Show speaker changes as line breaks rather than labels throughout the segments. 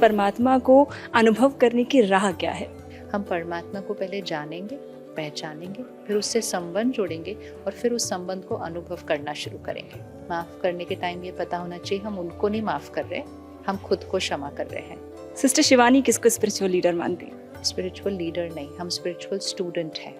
परमात्मा को अनुभव करने की राह क्या है?
हम परमात्मा को पहले जानेंगे, पहचानेंगे, फिर उससे संबंध जोड़ेंगे और फिर उस संबंध को अनुभव करना शुरू करेंगे। माफ करने के टाइम ये पता होना चाहिए हम उनको नहीं माफ कर रहे, हम खुद को क्षमा कर रहे हैं।
सिस्टर शिवानी किसको स्पिरिचुअल लीडर मानती है?
स्पिरिचुअल लीडर नहीं, हम स्पिरिचुअल स्टूडेंट हैं।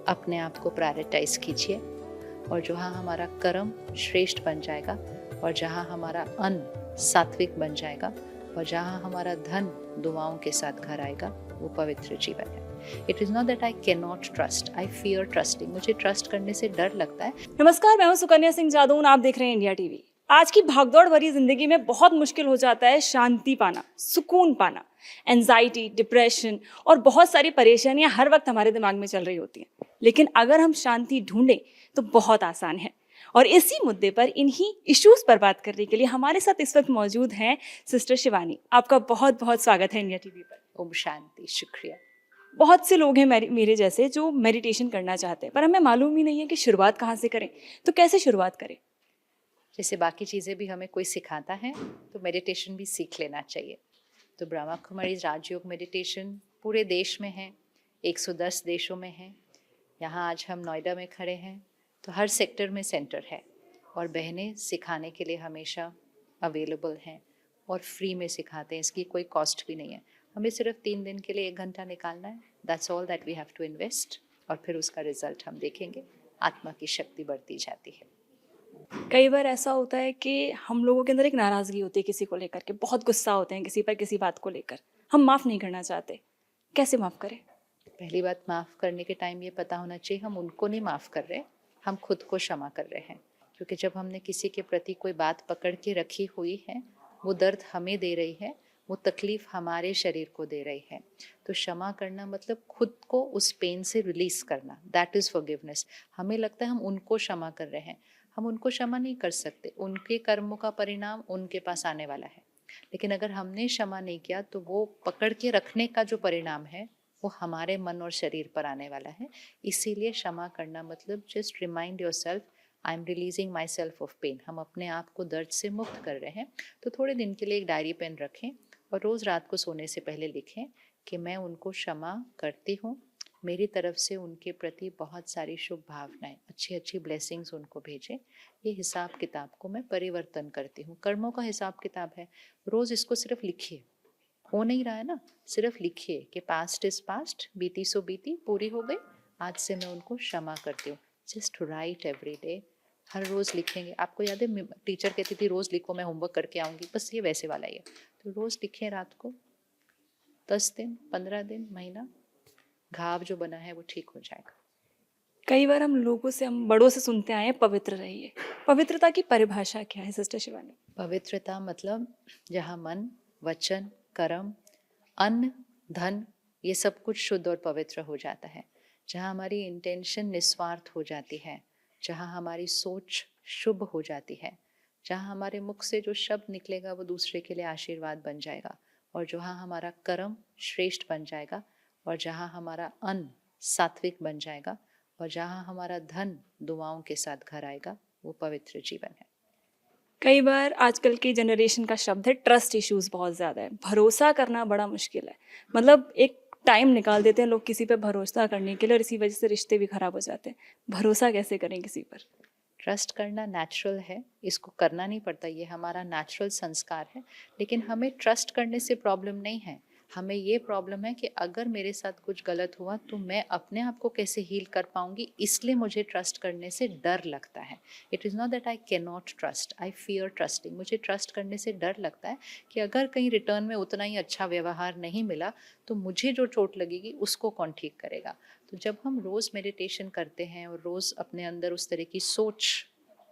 अपने आप को प्रायोरिटाइज कीजिए और जहाँ हमारा कर्म श्रेष्ठ बन जाएगा और जहाँ हमारा अन्न सात्विक बन जाएगा और जहाँ हमारा धन दुआओं के साथ घर आएगा, वो पवित्र जीवन है। It is not that I can not trust, I fear trusting. मुझे ट्रस्ट करने से डर लगता है।
नमस्कार, मैं हूं सुकन्या सिंह जादौन, आप देख रहे हैं इंडिया टीवी। आज की भागदौड़ भरी जिंदगी में बहुत मुश्किल हो जाता है शांति पाना, सुकून पाना। एंजाइटी, डिप्रेशन और बहुत सारी परेशानियां हर वक्त हमारे दिमाग में चल रही होती हैं, लेकिन अगर हम शांति ढूंढें तो बहुत आसान है। और इसी मुद्दे पर, इन्हीं इश्यूज पर बात करने के लिए हमारे साथ इस वक्त मौजूद हैं सिस्टर शिवानी। आपका बहुत बहुत स्वागत है इंडिया टीवी पर।
ओम शांति, शुक्रिया।
बहुत से लोग हैं मेरे जैसे जो मेडिटेशन करना चाहते हैं, पर हमें मालूम ही नहीं है कि शुरुआत कहाँ से करें। तो कैसे शुरुआत करें?
जैसे बाकी चीज़ें भी हमें कोई सिखाता है तो मेडिटेशन भी सीख लेना चाहिए। तो ब्रह्मा कुमारी राजयोग मेडिटेशन पूरे देश में है, 110 देशों में है। यहाँ आज हम नोएडा में खड़े हैं तो हर सेक्टर में सेंटर है और बहनें सिखाने के लिए हमेशा अवेलेबल हैं और फ्री में सिखाते हैं। इसकी कोई कॉस्ट भी नहीं है। हमें सिर्फ 3 दिन के लिए 1 घंटा निकालना है। That's all that we have to invest और फिर उसका रिजल्ट हम देखेंगे। आत्मा की शक्ति बढ़ती जाती है।
कई बार ऐसा होता है कि हम लोगों के अंदर एक नाराज़गी होती है किसी को लेकर के, बहुत गुस्सा होते हैं किसी पर, किसी बात को लेकर हम माफ़ नहीं करना चाहते। कैसे माफ़ करें?
पहली बात, माफ़ करने के टाइम ये पता होना चाहिए हम उनको नहीं माफ़ कर रहे, हम खुद को क्षमा कर रहे हैं। क्योंकि जब हमने किसी के प्रति कोई बात पकड़ के रखी हुई है, वो दर्द हमें दे रही है, वो तकलीफ़ हमारे शरीर को दे रही है। तो क्षमा करना मतलब खुद को उस पेन से रिलीज़ करना, दैट इज़ फॉरगिवनेस। हमें लगता है हम उनको क्षमा कर रहे हैं, हम उनको क्षमा नहीं कर सकते। उनके कर्मों का परिणाम उनके पास आने वाला है। लेकिन अगर हमने क्षमा नहीं किया तो वो पकड़ के रखने का जो परिणाम है वो हमारे मन और शरीर पर आने वाला है। इसीलिए क्षमा करना मतलब just remind yourself, I am releasing myself of pain. हम अपने आप को दर्द से मुक्त कर रहे हैं। तो थोड़े दिन के लिए एक डायरी पेन रखें और रोज़ रात को सोने से पहले लिखें कि मैं उनको क्षमा करती हूँ, मेरी तरफ से उनके प्रति बहुत सारी शुभ भावनाएं, अच्छी अच्छी ब्लेसिंग्स उनको भेजें। ये हिसाब किताब को मैं परिवर्तन करती हूँ। कर्मों का हिसाब किताब है। रोज़ इसको सिर्फ लिखिए। हो नहीं रहा है ना, सिर्फ लिखिए कि पास्ट इज पास्ट, बीती सो बीती, पूरी हो गई, आज से मैं उनको क्षमा करती हूँ। Just write every day. हर रोज़ लिखेंगे। आपको याद है टीचर कहती थी रोज़ लिखो, मैं होमवर्क करके आऊँगी, बस ये वैसे वाला ही है। तो रोज़ लिखें रात को, 10 दिन, 15 दिन, महीना, घाव जो बना है वो ठीक हो जाएगा।
कई बार हम बड़ों से सुनते आए हैं, पवित्र रहिए। पवित्रता की परिभाषा क्या है सिस्टर शिवानी?
पवित्रता मतलब जहाँ मन, वचन, कर्म, अन्न, धन, ये सब कुछ शुद्ध और पवित्र हो जाता है। जहाँ हमारी इंटेंशन निस्वार्थ हो जाती है, जहाँ हमारी सोच शुभ हो जाती है, जहाँ हमारे मुख से जो शब्द निकलेगा वो दूसरे के लिए आशीर्वाद बन जाएगा और जहाँ हमारा कर्म श्रेष्ठ बन जाएगा और जहाँ हमारा अन्न सात्विक बन जाएगा और जहाँ हमारा धन दुआओं के साथ घर आएगा, वो पवित्र जीवन है।
कई बार आजकल की जनरेशन का शब्द है ट्रस्ट इश्यूज बहुत ज़्यादा है। भरोसा करना बड़ा मुश्किल है। मतलब एक टाइम निकाल देते हैं लोग किसी पे भरोसा करने के लिए और इसी वजह से रिश्ते भी खराब हो जाते हैं। भरोसा कैसे करें किसी पर?
ट्रस्ट करना नेचुरल है, इसको करना नहीं पड़ता, ये हमारा नेचुरल संस्कार है। लेकिन हमें ट्रस्ट करने से प्रॉब्लम नहीं है। हमें ये प्रॉब्लम है कि अगर मेरे साथ कुछ गलत हुआ तो मैं अपने आप को कैसे हील कर पाऊंगी, इसलिए मुझे ट्रस्ट करने से डर लगता है। It is not that I can not trust, I fear trusting. मुझे ट्रस्ट करने से डर लगता है कि अगर कहीं रिटर्न में उतना ही अच्छा व्यवहार नहीं मिला तो मुझे जो चोट लगेगी उसको कौन ठीक करेगा। तो जब हम रोज़ मेडिटेशन करते हैं और रोज़ अपने अंदर उस तरह की सोच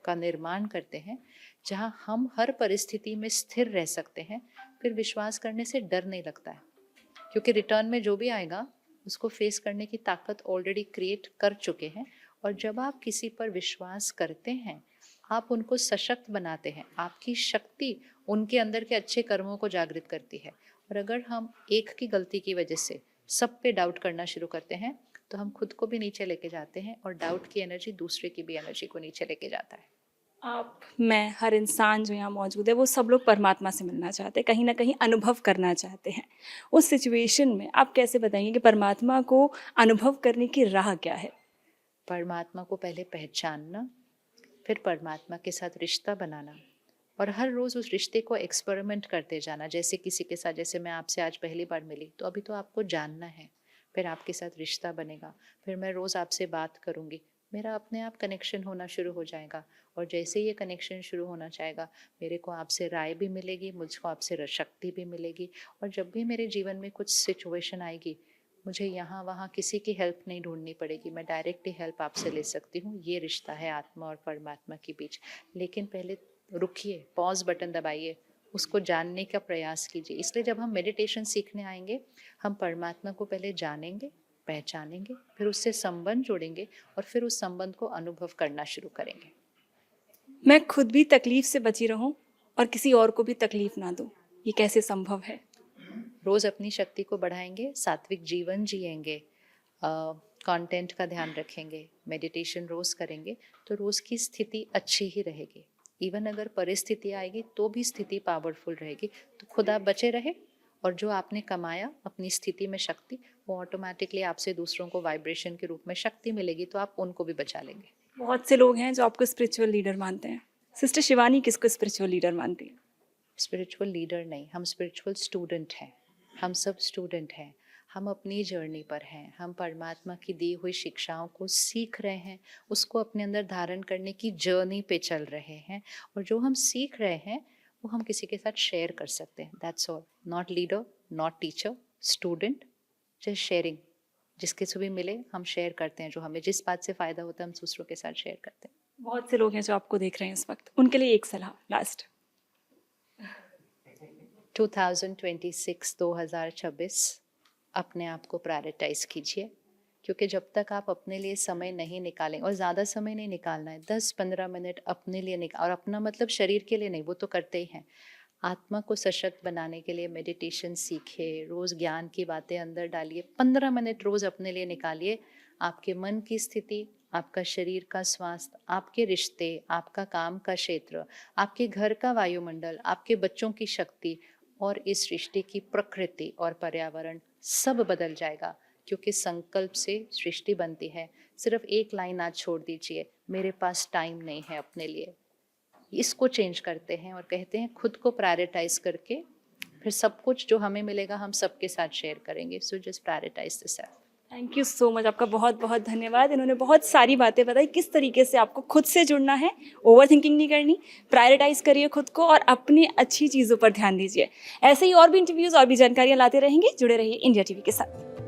का निर्माण करते हैं जहाँ हम हर परिस्थिति में स्थिर रह सकते हैं, फिर विश्वास करने से डर नहीं लगता है। क्योंकि रिटर्न में जो भी आएगा उसको फेस करने की ताकत ऑलरेडी क्रिएट कर चुके हैं। और जब आप किसी पर विश्वास करते हैं, आप उनको सशक्त बनाते हैं। आपकी शक्ति उनके अंदर के अच्छे कर्मों को जागृत करती है। और अगर हम एक की गलती की वजह से सब पे डाउट करना शुरू करते हैं तो हम खुद को भी नीचे लेके जाते हैं और डाउट की एनर्जी दूसरे की भी एनर्जी को नीचे लेके जाता है।
आप, मैं, हर इंसान जो यहाँ मौजूद है वो सब लोग परमात्मा से मिलना चाहते हैं, कहीं ना कहीं अनुभव करना चाहते हैं। उस सिचुएशन में आप कैसे बताएंगे कि परमात्मा को अनुभव करने की राह क्या है?
परमात्मा को पहले पहचानना, फिर परमात्मा के साथ रिश्ता बनाना और हर रोज़ उस रिश्ते को एक्सपेरिमेंट करते जाना। जैसे किसी के साथ, जैसे मैं आपसे आज पहली बार मिली तो अभी तो आपको जानना है, फिर आपके साथ रिश्ता बनेगा, फिर मैं रोज़ आपसे बात करूँगी, मेरा अपने आप कनेक्शन होना शुरू हो जाएगा। और जैसे ये कनेक्शन शुरू होना चाहेगा, मेरे को आपसे राय भी मिलेगी, मुझको आपसे शक्ति भी मिलेगी। और जब भी मेरे जीवन में कुछ सिचुएशन आएगी, मुझे यहाँ वहाँ किसी की हेल्प नहीं ढूंढनी पड़ेगी, मैं डायरेक्टली हेल्प आपसे ले सकती हूँ। ये रिश्ता है आत्मा और परमात्मा के बीच। लेकिन पहले रुकिए, पॉज बटन दबाइए, उसको जानने का प्रयास कीजिए। इसलिए जब हम मेडिटेशन सीखने आएंगे, हम परमात्मा को पहले जानेंगे, पहचानेंगे, फिर उससे संबंध जोड़ेंगे और फिर उस संबंध को अनुभव करना शुरू करेंगे।
मैं खुद भी तकलीफ से बची रहूं और किसी और को भी तकलीफ ना दूं, ये कैसे संभव है?
रोज़ अपनी शक्ति को बढ़ाएंगे, सात्विक जीवन जिएंगे, कंटेंट का ध्यान रखेंगे, मेडिटेशन रोज़ करेंगे, तो रोज़ की स्थिति अच्छी ही रहेगी। इवन अगर परिस्थिति आएगी तो भी स्थिति पावरफुल रहेगी। तो खुद आप बचे रहे और जो आपने कमाया अपनी स्थिति में शक्ति, वो ऑटोमेटिकली आपसे दूसरों को वाइब्रेशन के रूप में शक्ति मिलेगी, तो आप उनको भी बचा लेंगे।
बहुत से लोग हैं जो आपको स्पिरिचुअल लीडर मानते हैं। सिस्टर शिवानी किसको स्पिरिचुअल लीडर मानती है?
स्पिरिचुअल लीडर नहीं, हम स्पिरिचुअल स्टूडेंट हैं। हम सब स्टूडेंट हैं, हम अपनी जर्नी पर हैं, हम परमात्मा की दी हुई शिक्षाओं को सीख रहे हैं, उसको अपने अंदर धारण करने की जर्नी पे चल रहे हैं। और जो हम सीख रहे हैं वो हम किसी के साथ शेयर कर सकते हैं। That's all. Not leader, not teacher, student, just sharing. जिसके से भी मिले हम शेयर करते हैं, जो हमें जिस बात से फ़ायदा होता है हम दूसरों के साथ शेयर करते हैं।
बहुत से लोग हैं जो आपको देख रहे हैं इस वक्त, उनके लिए एक सलाह लास्ट।
2026 अपने आप को प्रायोरिटाइज कीजिए, क्योंकि जब तक आप अपने लिए समय नहीं निकालें, और ज़्यादा समय नहीं निकालना है, 10-15 मिनट अपने लिए निकाल, और अपना मतलब शरीर के लिए नहीं, वो तो करते ही हैं। आत्मा को सशक्त बनाने के लिए मेडिटेशन सीखिए, रोज़ ज्ञान की बातें अंदर डालिए, 15 मिनट रोज़ अपने लिए निकालिए। आपके मन की स्थिति, आपका शरीर का स्वास्थ्य, आपके रिश्ते, आपका काम का क्षेत्र, आपके घर का वायुमंडल, आपके बच्चों की शक्ति और इस सृष्टि की प्रकृति और पर्यावरण सब बदल जाएगा। क्योंकि संकल्प से सृष्टि बनती है। सिर्फ एक लाइन आज छोड़ दीजिए, मेरे पास टाइम नहीं है अपने लिए। इसको चेंज करते हैं और कहते हैं खुद को प्रायोरिटाइज करके फिर सब कुछ जो हमें मिलेगा हम सबके साथ शेयर करेंगे। So just prioritise the self.
Thank you so much, आपका बहुत बहुत धन्यवाद। इन्होंने बहुत सारी बातें बताई किस तरीके से आपको खुद से जुड़ना है, ओवर थिंकिंग नहीं करनी, प्रायोरिटाइज करिए खुद को और अपनी अच्छी चीज़ों पर ध्यान दीजिए। ऐसे ही और भी इंटरव्यूज़ और भी जानकारियाँ लाते रहेंगे। जुड़े रहिए इंडिया टीवी के साथ।